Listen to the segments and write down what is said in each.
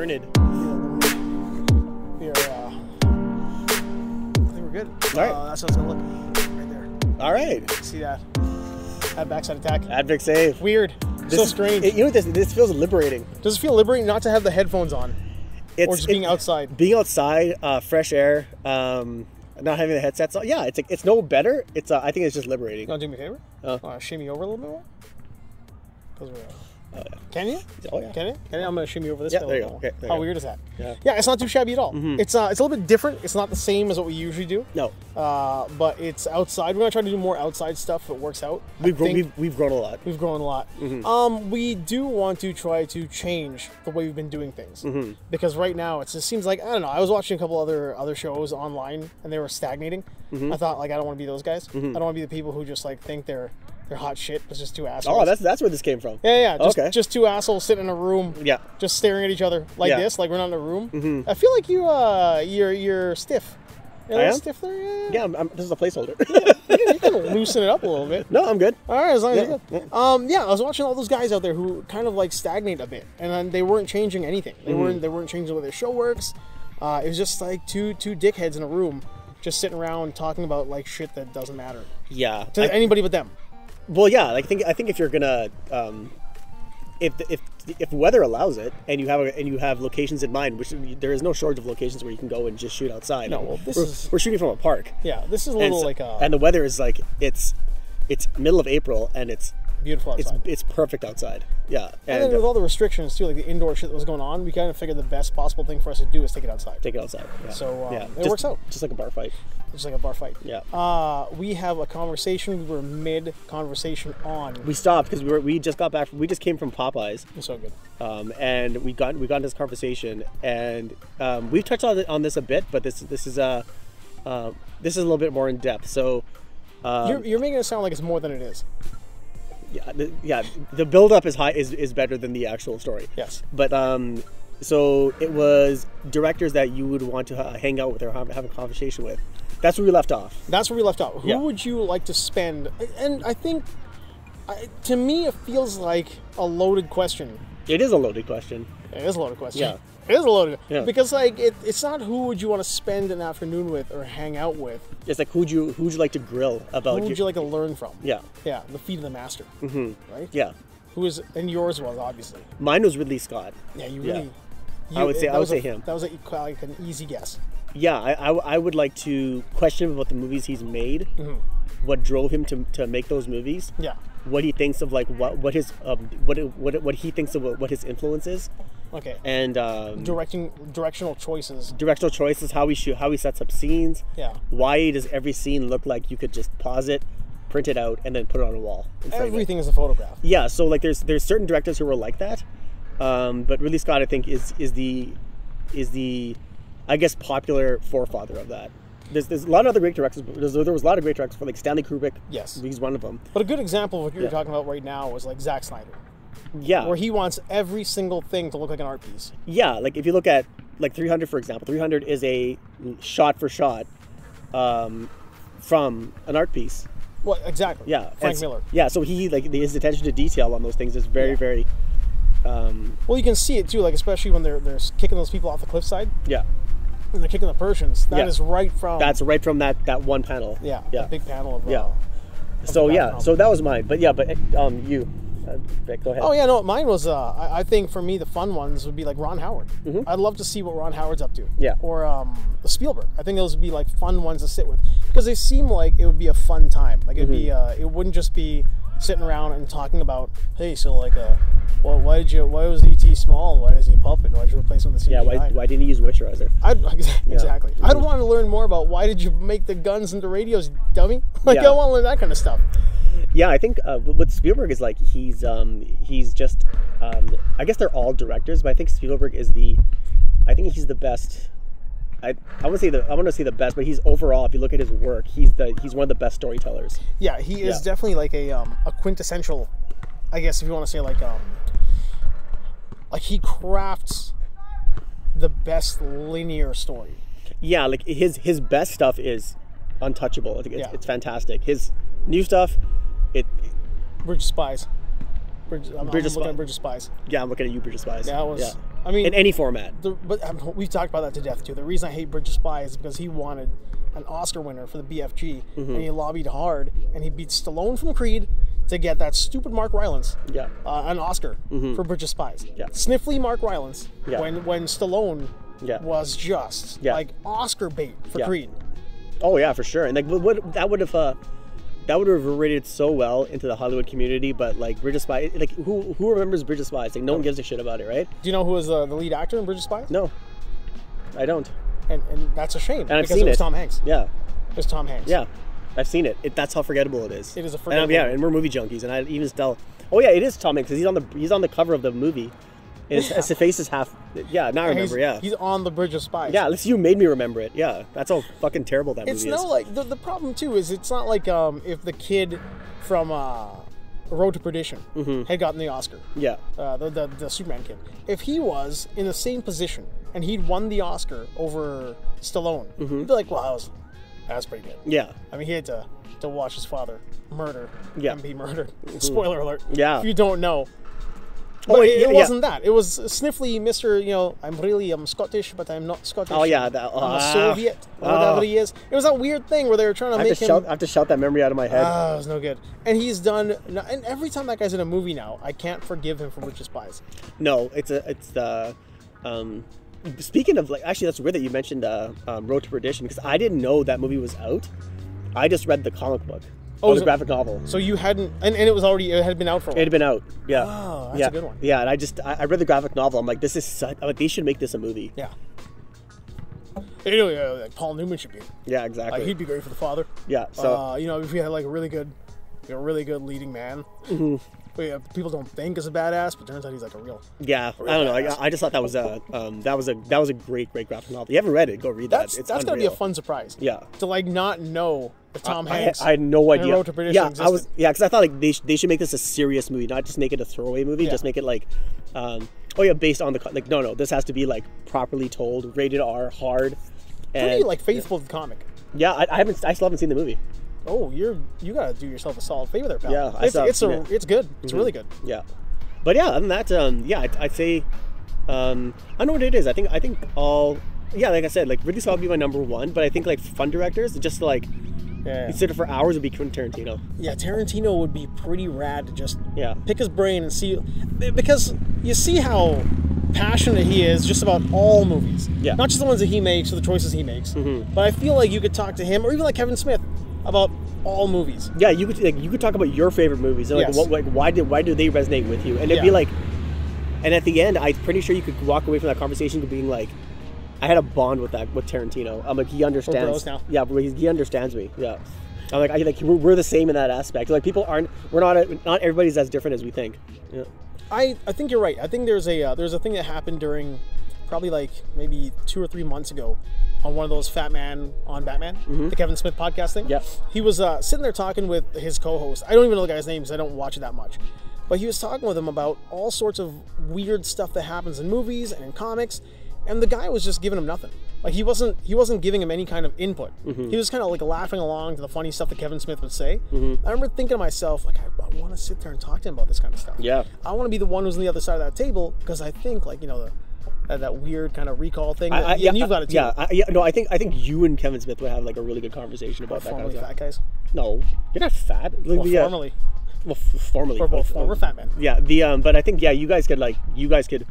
learned. I think we're good. All right. That's how it's gonna look right there. All right. See that? Add backside attack. Advic save. Weird. So strange. You know what this feels liberating. Does it feel liberating not to have the headphones on? Or just being outside? Being outside, fresh air, not having the headsets on. Yeah, it's no better. I think it's just liberating. You want to do me a favor? Shimmy over a little bit more? Because we're... Can you? Oh yeah. Can you? I'm gonna shimmy over this. Yeah, there you go. Okay, there How you weird is that? Yeah. Yeah, it's not too shabby at all. Mm-hmm. It's a little bit different. It's not the same as what we usually do. No. But it's outside. We're gonna try to do more outside stuff if it works out. We've grown a lot. We've grown a lot. Mm-hmm. We do want to try to change the way we've been doing things because right now it just seems like, I don't know. I was watching a couple other shows online and they were stagnating. I thought, like, I don't want to be those guys. I don't want to be the people who just like think they're hot shit. It's just two assholes. Oh, that's where this came from. Yeah. Just two assholes sitting in a room. Yeah. Just staring at each other like this, like we're not in a room. I feel like you're stiff. I am? Stiff there? Yeah, this is a placeholder. You can loosen it up a little bit. No, I'm good. All right, as long as you're good. I was watching all those guys out there who kind of like stagnate a bit, and then they weren't changing anything. They weren't changing the way their show works. It was just like two dickheads in a room, just sitting around talking about like shit that doesn't matter. Yeah. To anybody but them. Well, yeah. I think if you're gonna, if weather allows it, and you have locations in mind, which there is no shortage of locations where you can go and just shoot outside. No, well, we're shooting from a park. Yeah, this is a little and the weather is like it's middle of April and it's beautiful outside. It's perfect outside. Yeah, and then with all the restrictions too, like the indoor shit that was going on, we kind of figured the best possible thing for us to do is take it outside. Yeah. So it works out. Just like a bar fight. Just like a bar fight. Yeah. We have a conversation. We were mid-conversation on. We stopped because we just got back. We just came from Popeyes. It's so good. And we got into this conversation, and we've touched on this a bit, but this is a little bit more in depth. So you're making it sound like it's more than it is. Yeah. The build-up is better than the actual story. Yes. But so it was directors that you would want to hang out with or have a conversation with. That's where we left off. Who would you like to spend? And I think, to me, it feels like a loaded question. It is a loaded question. It is a loaded question. Yeah. It is a loaded. Yeah. Because like it's not who would you want to spend an afternoon with or hang out with. It's like who'd you like to grill about? Who would you like to learn from? Yeah. Yeah. The feet of the master. Right. Yeah. Who is, and yours was obviously. Mine was Ridley Scott. Yeah. You really. I would say him. That was like an easy guess. Yeah, I would like to question him about the movies he's made, what drove him to make those movies. Yeah. What he thinks of like what his what he thinks of what his influence is. Okay. And directional choices. Directional choices, how he sets up scenes. Yeah. Why does every scene look like you could just pause it, print it out, and then put it on a wall? Everything is a photograph. Yeah. So like there's certain directors who are like that, but Ridley Scott I think is the I guess popular forefather of that. There's a lot of other great directors. There was a lot of great directors for like Stanley Kubrick. Yes. He's one of them. But a good example of what you're talking about right now was like Zack Snyder. Yeah. Where he wants every single thing to look like an art piece. Yeah, like if you look at like 300 for example, 300 is a shot for shot from an art piece. Well, exactly. Yeah. Frank Miller. Yeah, so he like his attention to detail on those things is very well, you can see it too, like especially when they're kicking those people off the cliffside. Yeah. And they're kicking the Persians. That's right from that one panel. Yeah. The big panel of So that was mine. But you go ahead. Oh yeah, no, mine was I think for me the fun ones would be like Ron Howard. I'd love to see what Ron Howard's up to. Yeah. Or Spielberg. I think those would be like fun ones to sit with because they seem like it would be a fun time. Like it'd be it wouldn't just be sitting around and talking about, hey, so like well, why was E.T. small and why is he a puppet? Why did you replace him with the CGI? Yeah, why didn't you use moisturizer? Exactly. I'd want to learn more about why did you make the guns into radios, dummy? Like I want to learn that kind of stuff. Yeah, I think what Spielberg is like, he's just I guess they're all directors, but I think Spielberg is he's the best. I want to say the best, but he's overall, if you look at his work, he's one of the best storytellers. Yeah, he is definitely like a quintessential, I guess if you want to say like he crafts the best linear story. Yeah, like his best stuff is untouchable. I think it's fantastic. His new stuff, Bridge of Spies. I'm looking at Bridge of Spies. Yeah, I'm looking at you, Bridge of Spies. Yeah, it was. Yeah. I mean, in any format. But we've talked about that to death too. The reason I hate Bridge of Spies is because he wanted an Oscar winner for the BFG, and he lobbied hard, and he beat Stallone from Creed to get that stupid Mark Rylance an Oscar for Bridge of Spies. Sniffly Mark Rylance when Stallone was just like Oscar bait for Creed. Oh yeah, for sure. And like that would have rated so well into the Hollywood community, but like Bridge of Spies, like who remembers Bridge of Spies? Like no one gives a shit about it, right? Do you know who was the lead actor in Bridge of Spies? No, I don't. And that's a shame, and because it was Tom Hanks. Yeah, it was Tom Hanks. Yeah, I've seen it. That's how forgettable it is. It is a forgettable. And we're movie junkies, and I even still. Oh yeah, it is Tom Hanks, because he's on the cover of the movie. His face is half. Yeah, now I remember. He's on the Bridge of Spies. Yeah, at least you made me remember it. Yeah, that's how fucking terrible that movie is. It's not like the problem too is it's not like if the kid from Road to Perdition had gotten the Oscar. Yeah. The Superman kid. If he was in the same position and he'd won the Oscar over Stallone, you'd be like, wow, that's pretty good. Yeah. I mean, he had to watch his father murder and be murdered. Spoiler alert. Yeah. If you don't know. But it wasn't that. It was sniffly, Mr. I'm Scottish, but I'm not Scottish. Oh, yeah. I'm a Soviet, or whatever he is. It was that weird thing where they were trying to make him... I have to shout that memory out of my head. It was no good. And he's done... And every time that guy's in a movie now, I can't forgive him for Bridge of Spies. No, it's the... Speaking of, like, actually, that's weird that you mentioned Road to Perdition, because I didn't know that movie was out. I just read the comic book. Oh, the graphic novel. So you hadn't, and it had been out for a while. It had been out, yeah. Oh, that's a good one. Yeah, and I read the graphic novel. I'm like, this is such, like, they should make this a movie. Yeah. Like Paul Newman should be. Yeah, exactly. He'd be great for the father. Yeah. So if we had like a really good leading man. People don't think is a badass, but turns out he's like a real. Yeah, I don't know. I just thought that was a great graphic novel. You haven't read it? Go read that. That's gonna be a fun surprise. Yeah. To like not know that Tom Hanks. I had no idea. Road to Perdition existed. Because I thought like they should make this a serious movie, not just make it a throwaway movie. Yeah. Just make it like, based on the like. No, this has to be like properly told, rated R, hard, and pretty like faithful to the comic. Yeah, I still haven't seen the movie. Oh, you gotta do yourself a solid favor there, pal. Yeah, it's good. It's really good. Yeah, but yeah, other than that, I'd say, I don't know what it is. I think all, like I said, like Ridley Scott would be my number one, but I think like fun directors, just like, sit for hours would be Quentin Tarantino. Yeah, Tarantino would be pretty rad to just pick his brain and see, because you see how passionate he is just about all movies. Yeah, not just the ones that he makes or the choices he makes. But I feel like you could talk to him, or even like Kevin Smith, about all movies. Yeah, you could talk about your favorite movies and why do they resonate with you, and it'd be like, and at the end, I'm pretty sure you could walk away from that conversation being like, I had a bond with Tarantino. I'm like, he understands. We're bros now. Yeah, he understands me. Yeah, I'm like, we're the same in that aspect. Like not everybody's as different as we think. Yeah, I think you're right. I think there's a thing that happened during probably like maybe 2 or 3 months ago. On one of those Fat Man on Batman, the Kevin Smith podcast thing. Yeah. He was sitting there talking with his co-host. I don't even know the guy's name because I don't watch it that much. But he was talking with him about all sorts of weird stuff that happens in movies and in comics. And the guy was just giving him nothing. Like he wasn't giving him any kind of input. He was kind of like laughing along to the funny stuff that Kevin Smith would say. I remember thinking to myself, like, I want to sit there and talk to him about this kind of stuff. Yeah. I want to be the one who's on the other side of that table because I think, like, that weird kind of recall thing. And you've got it too. I think you and Kevin Smith would have like a really good conversation about that kind of stuff. Fat guys? No, you're not fat. Formerly. Well, formerly. We're both former fat men. Yeah. But I think you guys could,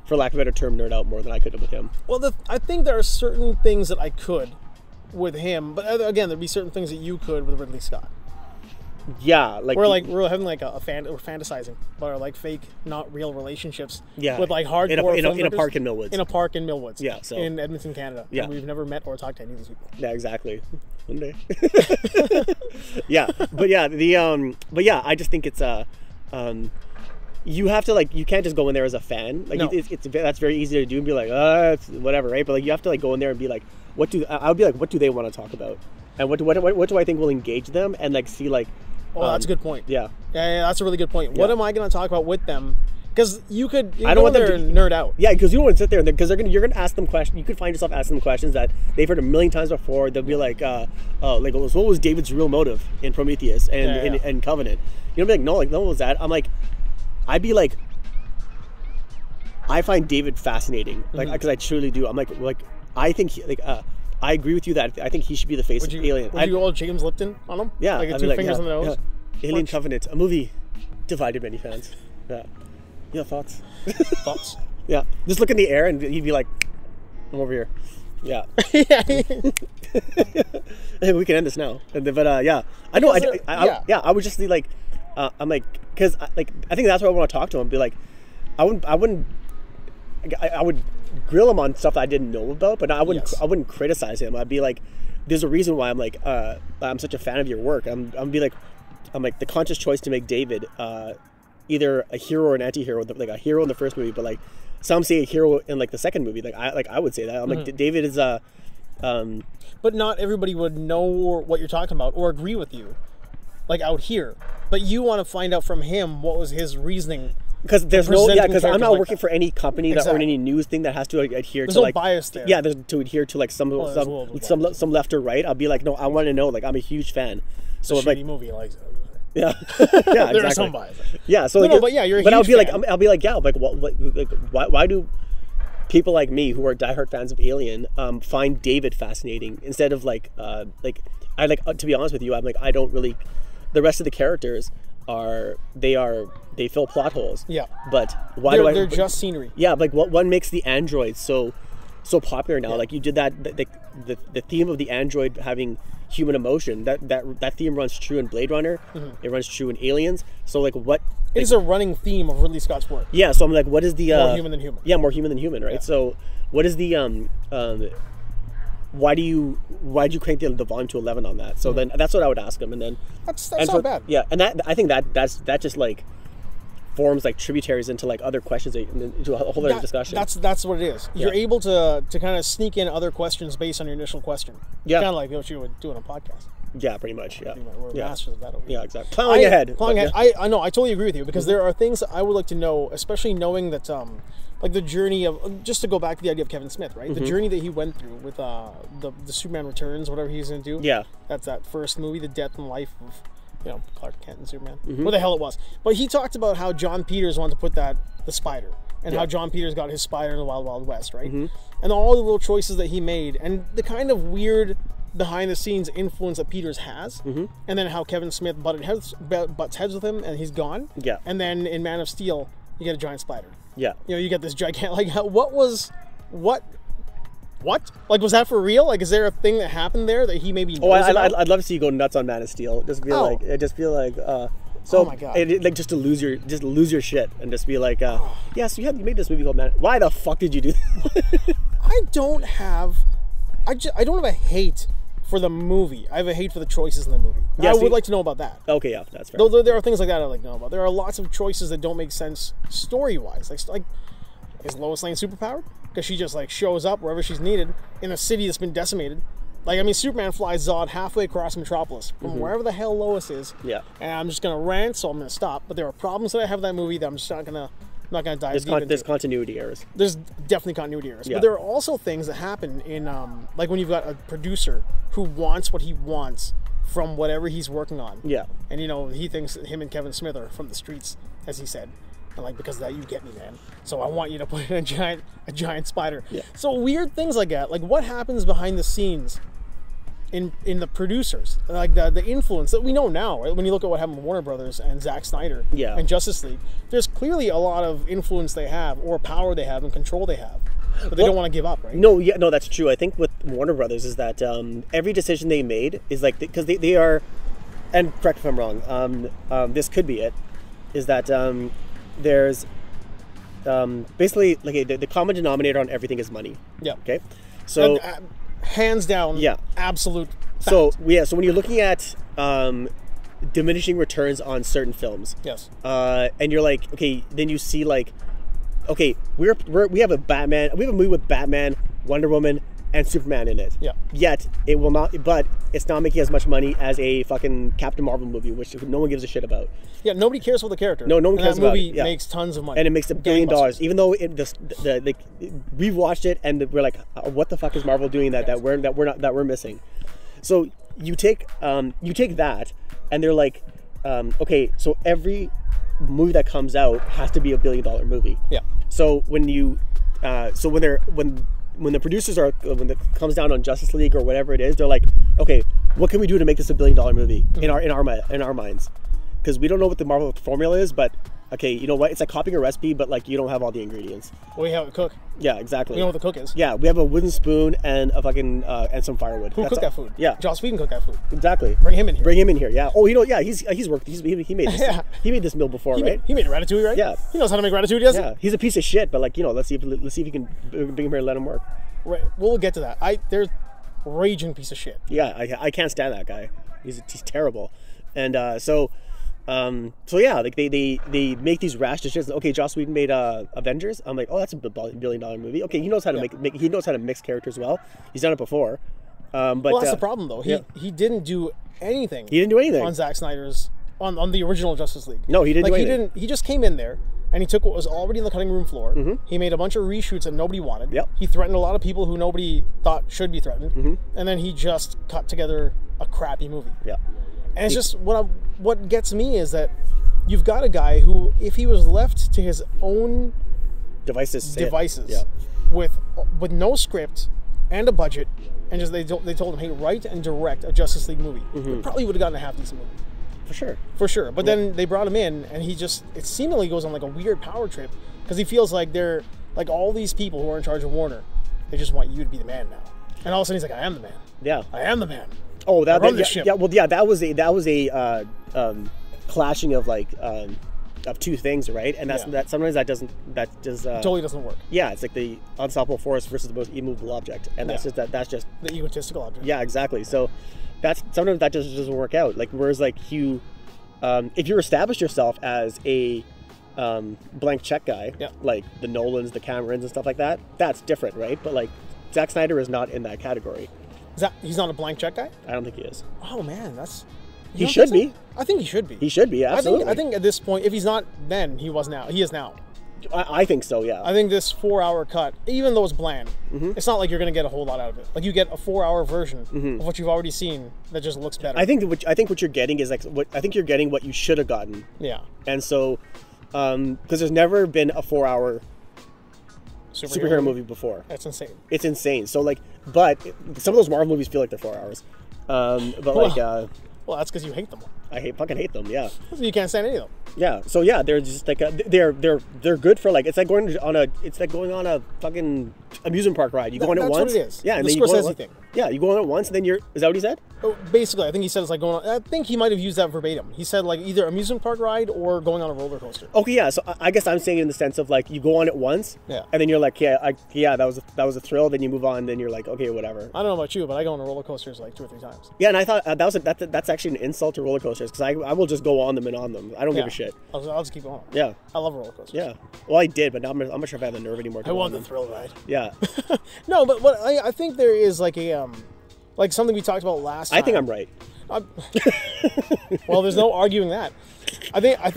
for lack of a better term, nerd out more than I could with him. Well, I think there are certain things that I could with him, but again, there'd be certain things that you could with Ridley Scott. Yeah, we're having like we're fantasizing about our like fake, not real relationships. Yeah, with like hardcore in a park in Millwoods. In a park in Millwoods. Yeah, so in Edmonton, Canada. Yeah, and we've never met or talked to any of these people. Yeah, exactly. One day. I just think it's you have to you can't just go in there as a fan. Like that's very easy to do and be like, it's whatever, right? But like you have to go in there and be like, what do they want to talk about, and what do I think will engage them, and like see like. Oh, that's a good point. Yeah, that's a really good point. What am I going to talk about with them? Because you could I don't want them to nerd out. Yeah, because you don't want to sit there because you're going to ask them questions. You could find yourself asking them questions that they've heard a million times before. They'll be like, what was David's real motive in Prometheus and Covenant? You'll be like, no, what was that? I'm like, I'd be like, I find David fascinating, like because I truly do. I'm like I think I agree with you that I think he should be the face of Alien. Would you all James Lipton on him? Yeah, like two fingers on the nose. Yeah. Alien Covenant, a movie divided many fans. Yeah, thoughts? Thoughts? Yeah, just look in the air and he'd be like, "I'm over here." Yeah. We can end this now. But yeah, I know. I would just be like, I'm like, because like I think that's why I want to talk to him. Be like, I would grill him on stuff that I didn't know about, but I wouldn't criticize him. I'd be like, there's a reason why I'm like, I'm such a fan of your work. I'm like the conscious choice to make David either a hero or an anti-hero, like a hero in the first movie, but like some say a hero in like the second movie. Like I would say that. I'm like, David is but not everybody would know what you're talking about or agree with you, like out here. But you want to find out from him what was his reasoning. Because there's because I'm not working for any company or any news thing that has to adhere to like bias there. Yeah, there's to adhere to like some left or right. I'll be like, no, I want to know. Like, I'm a huge fan. So it's a shitty movie, like. Yeah, yeah, exactly. Some bias. Yeah, so but yeah, you're. I'll be like, yeah, like why do people like me who are diehard fans of Alien find David fascinating instead of like I like to be honest with you, I'm like I don't really. The rest of the characters they fill plot holes. Yeah. But they're just scenery. Yeah, like what makes the android so popular now? Yeah. Like you did that the theme of the android having human emotion, that theme runs true in Blade Runner. It runs true in Aliens. So like what it is a running theme of Ridley Scott's work. Yeah, so I'm like, what is the more human than human? Yeah, more human than human, right? Yeah. So what is the why'd you crank the volume to 11 on that? So then that's what I would ask him, and then that's not bad. Yeah, and I think that just like forms like tributaries into like other questions into a whole other discussion. That's what it is. You're able to kind of sneak in other questions based on your initial question. Yeah, kind of like what you would do on a podcast. Yeah, pretty much. Yeah, we're masters of that over here. Yeah, exactly. Plowing ahead. I know. I totally agree with you because there are things I would like to know, especially knowing that like the journey of, just to go back to the idea of Kevin Smith, right? The journey that he went through with the Superman Returns, whatever he's going to do. Yeah, that's that first movie, the death and life of Clark Kent and Superman. What the hell it was. But he talked about how John Peters wanted to put the spider, and how John Peters got his spider in the Wild Wild West, right? And all the little choices that he made, and the kind of weird behind the scenes influence that Peters has, and then how Kevin Smith butts heads with him and he's gone. Yeah. And then in Man of Steel, you get a giant spider. Yeah. You get this gigantic, like, what? Like, was that for real? Like, is there a thing that happened there that he maybe knows about? I'd love to see you go nuts on Man of Steel. Just feel like so oh my God. Like just to lose your shit and just be like, yeah, so you made this movie called Man. Why the fuck did you do that? I don't have a hate for the movie. I have a hate for the choices in the movie. Yeah, I would like to know about that. Okay, yeah, that's fair. Though there are things like that I'd like to know about. There are lots of choices that don't make sense story-wise. Like is Lois Lane superpowered? Because she just like shows up wherever she's needed in a city that's been decimated. Like, I mean, Superman flies Zod halfway across Metropolis from wherever the hell Lois is. Yeah. And I'm just gonna rant, so I'm gonna stop. But there are problems that I have with that movie that I'm just not gonna dive deep into. There's continuity errors. There's definitely continuity errors. Yeah. But there are also things that happen in like when you've got a producer who wants what he wants from whatever he's working on. Yeah. And he thinks him and Kevin Smith are from the streets, as he said. And like, because of that, you get me, man. So I want you to put in a giant spider. Yeah. So weird things like that. Like, what happens behind the scenes in the producers? Like the influence that we know now, right? When you look at what happened with Warner Brothers and Zack Snyder and Justice League, there's clearly a lot of influence they have, or power they have, and control they have. But they don't want to give up, right? No, that's true. I think with Warner Brothers is that every decision they made is like, because they are, and correct me if I'm wrong, this could be it, is that there's basically like the common denominator on everything is money. Yeah. Okay. So hands down. Yeah. Absolute fact. So when you're looking at diminishing returns on certain films. Yes. And you're like, okay, then you see like, okay, we have a movie with Batman, Wonder Woman, and Superman in it. Yeah. Yet it will not, but it's not making as much money as a fucking Captain Marvel movie, which no one gives a shit about. Yeah, nobody cares for the character. No one cares about it. That movie makes tons of money, and it makes $1 billion. Even though we've watched it and we're like, what the fuck is Marvel doing that we're missing? So you take that, and they're like, okay, so every movie that comes out has to be a $1 billion movie. Yeah. So when you, when the producers are, when it comes down on Justice League or whatever it is, they're like, okay, what can we do to make this $1 billion movie in our minds? Because we don't know what the Marvel formula is, but okay, you know what? It's like copying a recipe, but like you don't have all the ingredients. We have a cook. Yeah, exactly. We know what the cook is. Yeah, we have a wooden spoon and a fucking and some firewood. Who cooked that food? Yeah, Joss Whedon cooked that food. Exactly. Bring him in here. Bring him in here. Yeah. Oh, you know, yeah, he's worked. He made this. Yeah. He made this meal before, right? He made ratatouille, right? Yeah. He knows how to make ratatouille, doesn't he? Yeah. He's a piece of shit, but like, you know, let's see if you can bring him here and let him work. Right. We'll get to that. There's raging piece of shit. Yeah, I can't stand that guy. He's terrible, and so yeah, like they make these rash decisions. Okay, Joss Whedon made Avengers. I'm like, oh, that's a $1 billion movie. Okay, he knows how to he knows how to mix characters well. He's done it before. But well, that's the problem though. He didn't do anything. He didn't do anything on Zack Snyder's on the original Justice League. No, he didn't. Like do anything. He just came in there and he took what was already in the cutting room floor. Mm-hmm. He made a bunch of reshoots that nobody wanted. Yep. He threatened a lot of people who nobody thought should be threatened. Mm-hmm. And then he just cut together a crappy movie. Yeah. And it's just what gets me is that you've got a guy who, if he was left to his own devices, yeah, with no script and a budget, and just they told him, hey, write and direct a Justice League movie, he probably would have gotten a half decent movie. For sure. But then they brought him in, and it seemingly goes on like a weird power trip because he feels like they're like all these people who are in charge of Warner. They just want you to be the man now, and all of a sudden he's like, I am the man. Yeah, I am the man. Oh, that was a clashing of like of two things, right? And that sometimes that totally doesn't work. Yeah, it's like the unstoppable force versus the most immovable object, and that's just the egotistical object. Yeah, exactly. So sometimes that just doesn't work out. Like whereas like you, if you establish yourself as a blank check guy, like the Nolans, the Camerons, and stuff like that, that's different, right? But like Zack Snyder is not in that category. He's not a blank check guy? I don't think he is. Oh man, he should be. I think he should be. He should be, absolutely. I think at this point, if he's not then, he is now. I think so, yeah. I think this 4-hour cut, even though it's bland, it's not like you're going to get a whole lot out of it. Like you get a 4-hour version of what you've already seen that just looks better. I think what you're getting is you're getting what you should have gotten. Yeah. And so, because there's never been a 4-hour superhero movie before. That's insane. It's insane. So like, but some of those Marvel movies feel like they're 4 hours. Well, that's because you hate them. I fucking hate them. Yeah. So you can't stand any of them. Yeah. So yeah, they're just like they're good for like it's like going on a fucking amusement park ride. You go on it once. That's what it is. Yeah, and the then you go Scorsese thing. Yeah, you go on it once, and then is that what he said? Oh, basically, I think he said it's like going on. I think he might have used that verbatim. He said like either amusement park ride or going on a roller coaster. Okay, yeah. So I guess I'm saying it in the sense of like you go on it once, and then you're like, that was a thrill. Then you move on. Then you're like, okay, whatever. I don't know about you, but I go on roller coasters like 2 or 3 times. Yeah, and I thought that's actually an insult to roller coasters because I will just go on them and on them. I don't give a shit. I'll just keep going. Yeah, I love roller coasters. Yeah, well, I did, but now I'm not sure if I have the nerve anymore. I want the thrill ride. Yeah. No, but what I think there is like a like something we talked about last time. I think I'm right. Well, there's no arguing that. I think I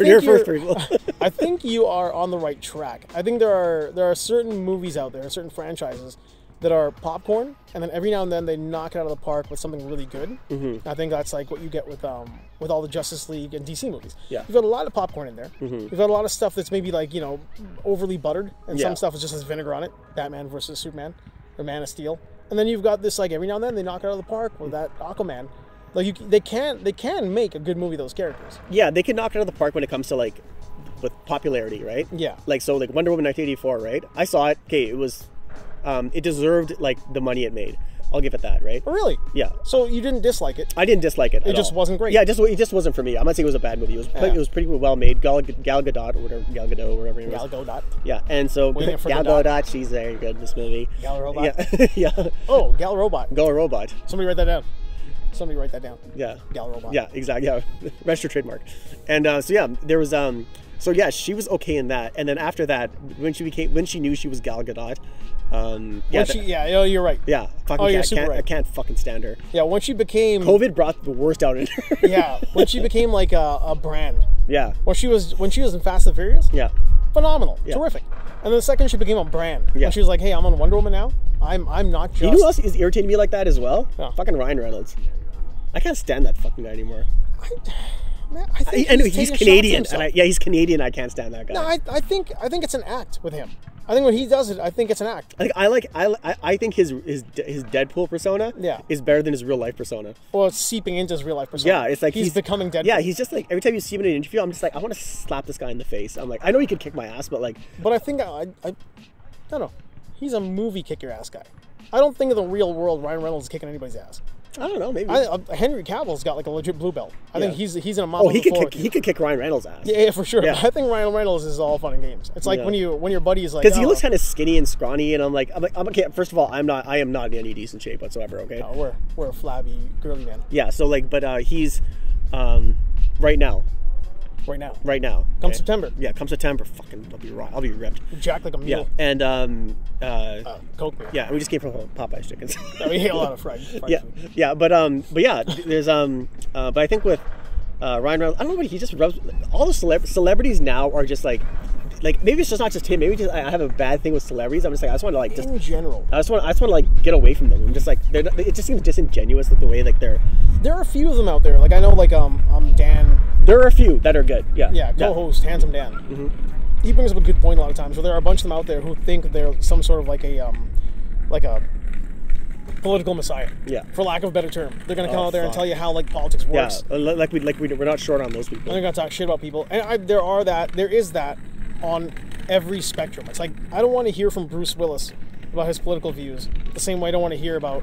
think you are on the right track. I think there are certain movies out there, certain franchises that are popcorn, and then every now and then they knock it out of the park with something really good. I think that's like what you get with all the Justice League and DC movies. Yeah, you've got a lot of popcorn in there. You've got a lot of stuff that's maybe like overly buttered, and some stuff is just has vinegar on it. Batman versus Superman, or Man of Steel. And then you've got this like every now and then they knock it out of the park with that Aquaman. Like they can make a good movie those characters. Yeah, they can knock it out of the park when it comes to like with popularity, right? Yeah. Like so like Wonder Woman 1984, right? I saw it. Okay, it was it deserved like the money it made. I'll give it that, right? Oh, really? Yeah. So you didn't dislike it? I didn't dislike it. It just wasn't great. Yeah, it just wasn't for me. I'm not saying it was a bad movie. It was pretty well made. Gal Gadot or whatever, Gal Gadot or whatever it was. Gal Gadot. Yeah, and so Gal Gadot, she's very good in this movie. Gal Robot. Yeah. Yeah. Oh, Gal Robot. Gal Robot. Somebody write that down. Yeah. Gal Robot. Yeah, exactly. Yeah. Registered trademark. And so yeah, there was so yeah, she was okay in that. And then after that, when she knew she was Gal Gadot, you're right. Yeah, I can't fucking stand her. Yeah, when she became COVID brought the worst out in her. Yeah, when she became like a brand. Yeah. When she was in Fast and Furious. Yeah. Phenomenal. Yeah. Terrific. And the second she became a brand, when she was like, hey, I'm on Wonder Woman now. I'm not just. You know who else is irritating me like that as well? Yeah. Fucking Ryan Reynolds. I can't stand that fucking guy anymore. Man, I think he's Canadian. He's Canadian. I can't stand that guy. No, I think it's an act with him. I think when he does it, I think it's an act. I think his Deadpool persona is better than his real life persona. Well, it's seeping into his real life persona. Yeah, it's like he's becoming Deadpool. Yeah, he's just like, every time you see him in an interview, I'm just like, I want to slap this guy in the face. I'm like, I know he could kick my ass, but like... But I think, I don't know. He's a movie kick your ass guy. I don't think in the real world Ryan Reynolds is kicking anybody's ass. I don't know, maybe. Henry Cavill's got like a legit blue belt. I think he's in a model. Oh, he could kick Ryan Reynolds' ass. Yeah, for sure. Yeah. I think Ryan Reynolds is all fun and games. It's like when your buddy is like, because he looks kind of skinny and scrawny, and I'm like, okay. First of all, I am not in any decent shape whatsoever. Okay. No, we're a flabby, girly man. Yeah. So like, but he's right now. Right now. Come September. Yeah, come September. Fucking, I'll be ripped. Jacked like a mule. Yeah, and Coke beer. Yeah, we just came from Popeye's chickens. We ate a lot of fried food. Yeah, but yeah, there's but I think with Ryan Reynolds, I don't know, but he just rubs all the celebrities now are just like maybe it's just not just him. Maybe just I have a bad thing with celebrities. I'm just like, I just want to like in general. I just want to like get away from them. I'm just like, it just seems disingenuous with the way like they're. There are a few of them out there. Like I know like Dan. There are a few that are good. Yeah. Yeah. Co-host Handsome Dan. Mm-hmm. He brings up a good point a lot of times. Where there are a bunch of them out there who think they're some sort of like a political messiah. Yeah. For lack of a better term, they're gonna come out there and tell you how like politics works. Yeah. We're not short on those people. And they're gonna talk shit about people. And there is that on every spectrum. It's like I don't want to hear from Bruce Willis about his political views the same way I don't want to hear about,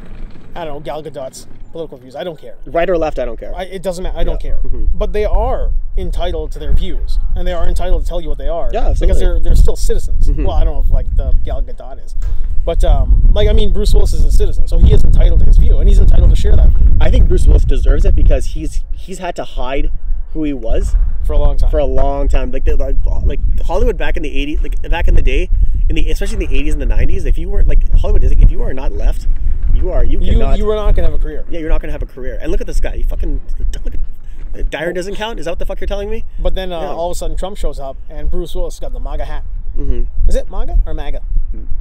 I don't know, Gal Gadot's political views. I don't care. Right or left, I don't care. It doesn't matter. I don't care. Mm-hmm. But they are entitled to their views, and they are entitled to tell you what they are. Yeah, absolutely. Because they're still citizens. Mm-hmm. Well, I don't know if like the Gal Gadot is, but Bruce Willis is a citizen, so he is entitled to his view, and he's entitled to share that view. I think Bruce Willis deserves it because he's had to hide who he was for a long time. Like Hollywood back in the 80s, like back in the day, especially in the 80s and the 90s, if you were like Hollywood is like, if you are not left, you were not gonna have a career. Yeah, you're not gonna have a career. And look at this guy. Dyer doesn't count. Is that what the fuck you're telling me? But then all of a sudden Trump shows up and Bruce Willis got the MAGA hat. Mm-hmm. Is it MAGA or MAGA?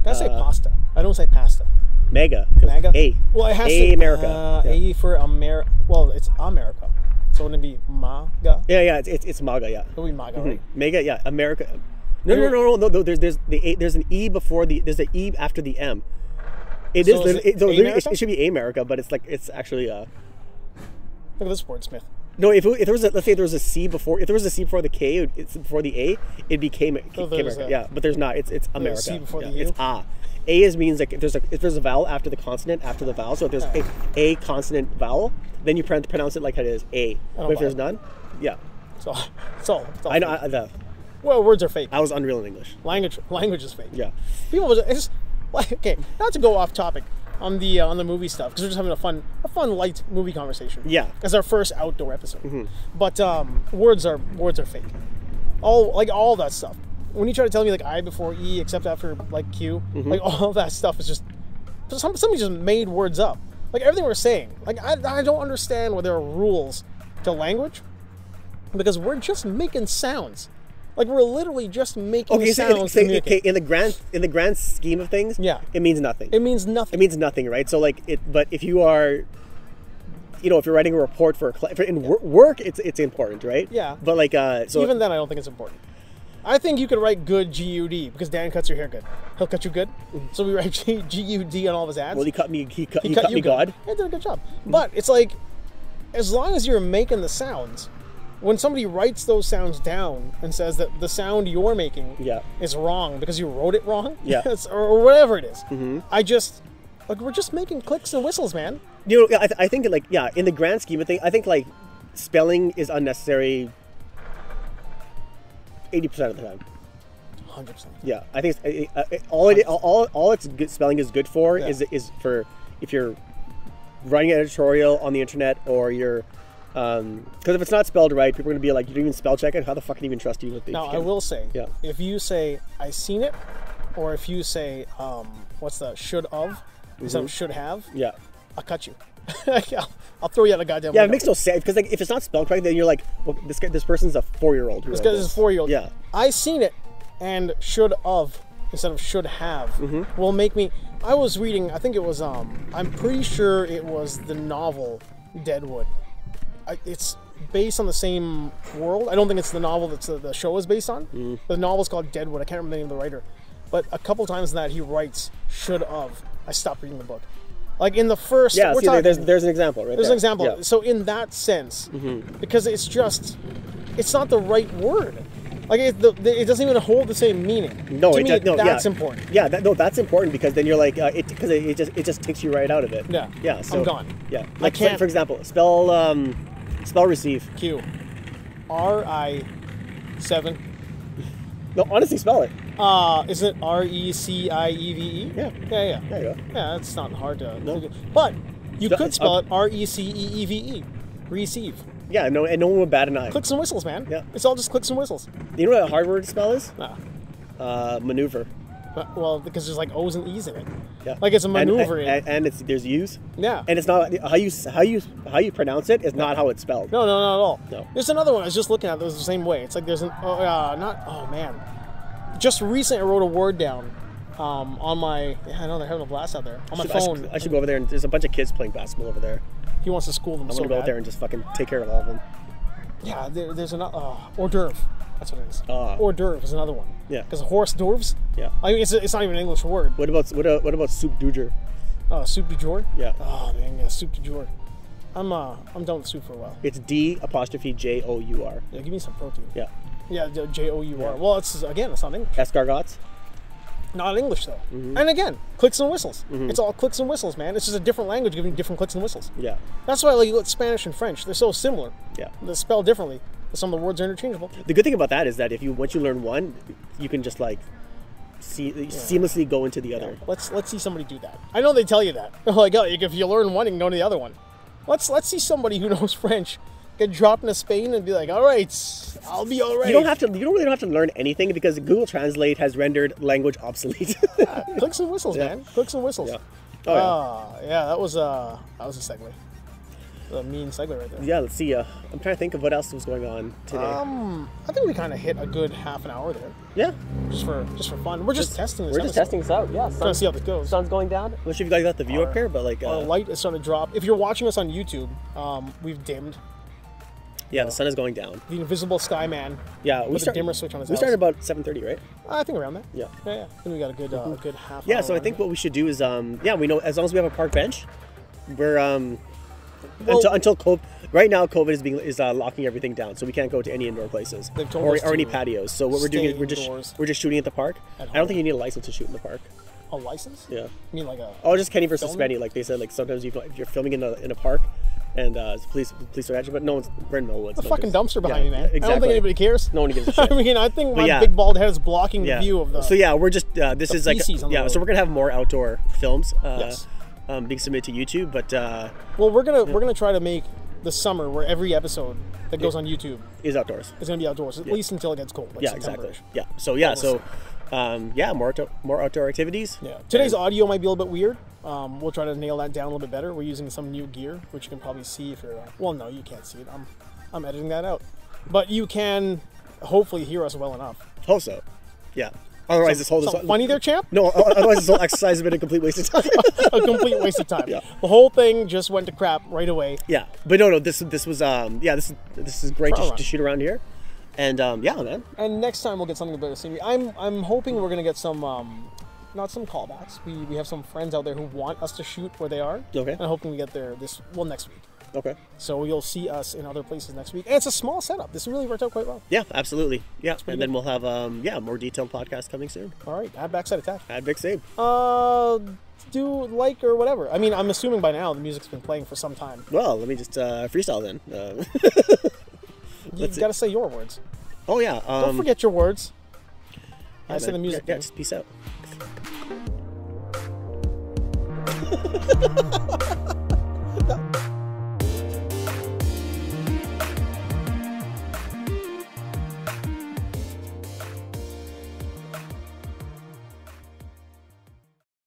I say pasta. I don't say pasta. MAGA. A. Well, it has A America. A for America. Well, it's America. So wouldn't it be MAGA? Yeah. It's MAGA. Yeah. It would be MAGA, right? MAGA. Yeah. America. No. There's the A. There's an E before the. There's an E after the M. It should be America, but it's actually. Look at this wordsmith. No, if there was let's say there was a C before, if there was a C before the K, it's before the A, it became America. Yeah, but then there's not. It's America. C before the U. It's A. A means like if there's a vowel after the consonant after the vowel. So if there's a consonant vowel, then you pronounce it like it is A. But if there's none, yeah. It's all. I know. Well, words are fake. I was unreal in English. Language is fake. Yeah. It's like, okay, not to go off topic on the movie stuff, because we're just having a fun light movie conversation. Yeah. As our first outdoor episode. Mm-hmm. But words are fake. All that stuff. When you try to tell me like I before E except after like Q, mm-hmm. like all that stuff is just somebody just made words up. Like everything we're saying. Like I don't understand why there are rules to language, because we're just making sounds. Like we're literally just making sounds. Okay, in the grand scheme of things, yeah, it means nothing. It means nothing. It means nothing, right? So like but if you are, if you're writing a report for work, it's important, right? Yeah. But like so even then, I don't think it's important. I think you could write good G-U-D because Dan cuts your hair good. He'll cut you good. So we write G-U-D on all of his ads. Well, he cut me God. He did a good job. But it's like, as long as you're making the sounds, when somebody writes those sounds down and says that the sound you're making is wrong because you wrote it wrong, or whatever it is, mm-hmm. We're just making clicks and whistles, man. I think in the grand scheme of things, I think like spelling is unnecessary 80% of the time. 100%. Yeah, I think all its good spelling is good for is for if you're writing an editorial on the internet or you're because if it's not spelled right, people are going to be like, you didn't even spell check it. How the fuck can you even trust you with the? Now I will say, if you say I seen it, or if you say what's the should of instead of should have, I'll cut you. I'll throw you out of goddamn window. It makes no sense because like if it's not spelled correct, then you're like, well, this person's a 4-year-old. This guy is a 4-year-old. Yeah, I seen it, and should of instead of should have will make me. I was reading. I think it was. I'm pretty sure it was the novel Deadwood. It's based on the same world. I don't think it's the novel that the show is based on. The novel's called Deadwood. I can't remember the name of the writer. But a couple times in that he writes should have. I stopped reading the book. Like in the first... Yeah, see, there's an example right There's there. an example. Yeah. So in that sense, because it's just... It's not the right word. Like it doesn't even hold the same meaning. No, to me, that's yeah. important. Yeah, that's important because then you're like because it just takes you right out of it. Yeah. Yeah. So, I'm gone. Yeah. I Like can't. for example, spell receive. Q. R-I-7. No, honestly, spell it. Isn't it R-E-C-I-E-V-E? Yeah. Yeah. There you go. Yeah, that's not hard to No. do. But you Spell- could spell it R-E-C-E-E-V-E. Receive. Yeah. No, and no one would bat an eye. Clicks and whistles, man. Yeah. It's all just clicks and whistles. You know what a hard word to spell is? Nah. Maneuver. Well, because there's like O's and E's in it. Yeah. Like it's a maneuver. And there's U's. Yeah. And it's not how you pronounce it is not how it's spelled. No, not at all. No. There's another one I was just looking at that was the same way. It's like there's oh man. Just recently I wrote a word down on my... Yeah, I know they're having a blast out there. On my phone. I should go over there, and there's a bunch of kids playing basketball over there. He wants to school them I'm so going to go out bad. there and just fucking take care of all of them. Yeah, there's another... hors d'oeuvre. That's what it is. Hors d'oeuvre is another one. Yeah. Because horse d'oeuvres? Yeah. I mean, it's not even an English word. What about soup du jour? Soup du jour? Yeah. Oh, man, yeah, soup du jour. I'm done with soup for a while. It's D''Jour. Yeah, give me some protein. Yeah. Yeah, Jour. Yeah. Well, it's not English. Escargots. Not English, though. And again, clicks and whistles. It's all clicks and whistles, man. It's just a different language giving different clicks and whistles. Yeah. That's why like Spanish and French, they're so similar. Yeah. They're spelled differently, but some of the words are interchangeable. The good thing about that is that once you learn one, you can just like seamlessly go into the other. Let's see somebody do that. I know they tell you that. Like, oh, if you learn one, you can go to the other one. Let's see somebody who knows French get dropped into Spain and be like, all right, I'll be all right. You don't really have to learn anything because Google Translate has rendered language obsolete. Clicks and whistles, man. Clicks and whistles. Yeah. Oh, yeah, that was a segue. A mean segue right there. Yeah, let's see. I'm trying to think of what else was going on today. I think we kind of hit a good half an hour there. Yeah. Just for fun. We're just testing this. We're just testing this out. Yeah. Trying to see how this goes. Sun's going down. I'm not sure if you guys got the view up here, but like our light is starting to drop. If you're watching us on YouTube, we've dimmed. Yeah, the sun is going down. The invisible sky man. Yeah, with a dimmer switch on his We house. started about 7:30, right? I think around that. Yeah. I think we got a good good half. Yeah, hour so I think what we should do is we know as long as we have a park bench, we're until COVID. Right now, COVID is locking everything down, so we can't go to any indoor places or any patios. So what we're doing is we're just shooting at the park. I don't think you need a license to shoot in the park. A license? Yeah. You mean like a? Oh, just Kenny versus Spenny. Like they said, like sometimes if you're filming in a park, and police are at you, but no one's. We're in Millwoods. It's a fucking dumpster behind me, man. Exactly. I don't think anybody cares. No one gives a shit. I mean, I think my big bald head is blocking the view of the. So yeah, we're just this is like so we're gonna have more outdoor films. Yes. Being submitted to YouTube, but well, we're gonna try to make the summer where every episode that goes on YouTube is outdoors. It's gonna be outdoors at least until it gets cold. Like yeah, exactly. Yeah. So more outdoor activities. Yeah. Today's audio might be a little bit weird. We'll try to nail that down a little bit better. We're using some new gear, which you can probably see if you're. Well, no, you can't see it. I'm editing that out, but you can hopefully hear us well enough. Hope so. Yeah. Otherwise, this whole funny there, champ. No, otherwise this whole exercise has been a complete waste of time. A complete waste of time. Yeah. The whole thing just went to crap right away. Yeah, but no. This was this is great to shoot around here, and man. And next time we'll get something better scenery. I'm hoping we're gonna get some not some callbacks. We have some friends out there who want us to shoot where they are. Okay. And I'm hoping we get there next week. Okay. So you'll see us in other places next week. And it's a small setup. This really worked out quite well. Yeah, absolutely. Yeah. And good. then we'll have more detailed podcasts coming soon. All right. Add backside attack. Add Big Sabe. Do like or whatever. I mean, I'm assuming by now the music's been playing for some time. Well, let me just freestyle then. You got to say your words. Oh yeah. Don't forget your words. Yeah, I say the music. Yeah, just peace out.